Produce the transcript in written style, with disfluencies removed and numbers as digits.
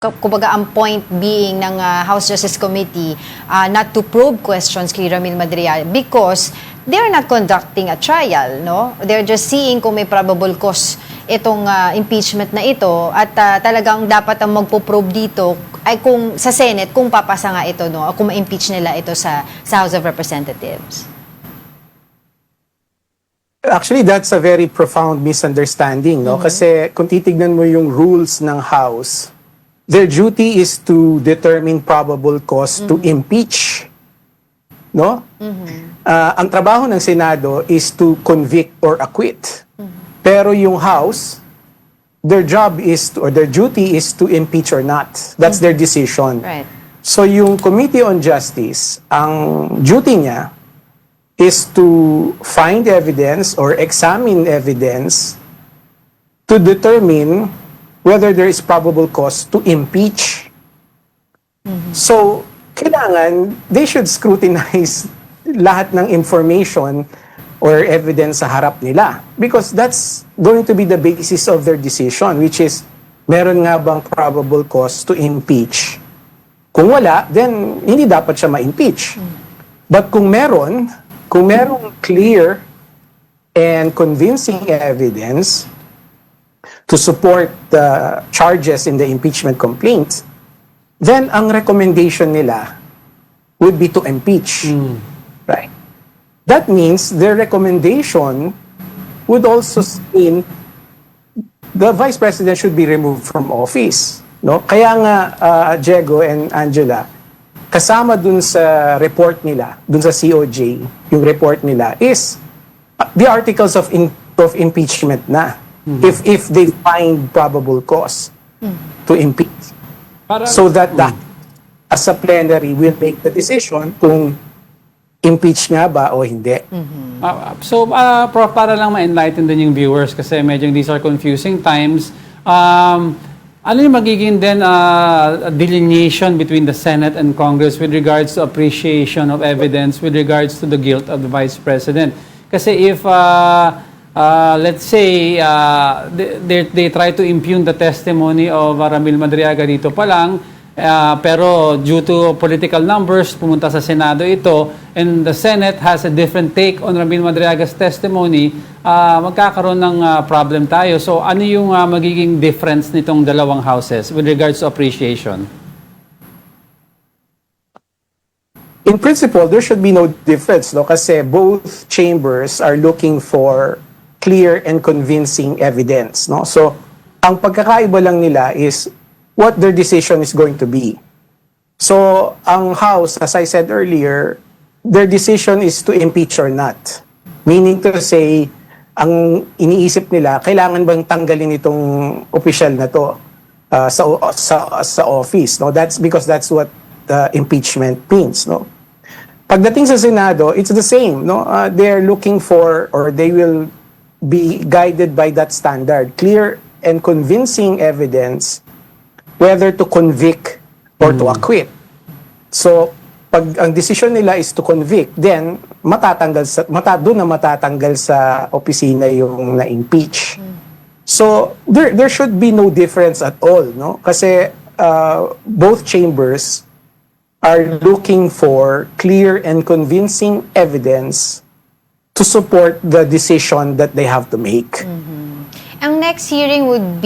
Kumbaga ang point being ng House Justice Committee not to probe questions kay Ramil Madriaga because they're not conducting a trial, no? They're just seeing kung may probable cause itong impeachment na ito at talagang dapat ang magpo-probe dito ay kung sa Senate kung papasa nga ito, no? O kung ma-impeach nila ito sa House of Representatives. Actually, that's a very profound misunderstanding, no? Kasi kung titignan mo yung rules ng House, their duty is to determine probable cause to impeach, no? Ang trabaho ng Senado is to convict or acquit. Pero yung House, their job is to, or their duty is to impeach or not. That's their decision. Right. So yung Committee on Justice, ang duty niya is to find evidence or examine evidence to determine whether there is probable cause to impeach. So, kailangan, they should scrutinize lahat ng information or evidence sa harap nila. Because that's going to be the basis of their decision, which is, meron nga bang probable cause to impeach? Kung wala, then hindi dapat siya ma-impeach. But kung merong clear and convincing evidence to support the charges in the impeachment complaint, then ang recommendation nila would be to impeach. Right? That means their recommendation would also mean the Vice President should be removed from office. No? Kaya nga, Diego and Angela, kasama dun sa report nila, dun sa COJ, yung report nila, is the articles of impeachment na. If they find probable cause to impeach. So that as a plenary will make the decision kung impeach nga ba o hindi. Prof, para lang ma-enlighten din yung viewers kasi medyo these are confusing times. Ano yung magiging then delineation between the Senate and Congress with regards to appreciation of evidence with regards to the guilt of the Vice President? Kasi if let's say they try to impugn the testimony of Ramil Madriaga dito pa lang, pero due to political numbers, pumunta sa Senado ito, and the Senate has a different take on Ramil Madriaga's testimony, magkakaroon ng problem tayo. So ano yung magiging difference nitong dalawang houses with regards to appreciation? In principle, there should be no difference, no? Kasi both chambers are looking for clear and convincing evidence, no? So, ang pagkakaiba lang nila is what their decision is going to be. So, ang House, as I said earlier, their decision is to impeach or not. Meaning to say, ang iniisip nila, kailangan bang tanggalin itong opisyal na to sa office, no? That's because that's what impeachment means, no? Pagdating sa Senado, it's the same, no? They're looking for, or they will be guided by that standard, clear and convincing evidence whether to convict or to acquit. So, pag ang decision nila is to convict, then doon na matatanggal sa opisina yung na-impeach. So, there should be no difference at all, no? Kasi both chambers are looking for clear and convincing evidence to support the decision that they have to make. Ang next hearing would be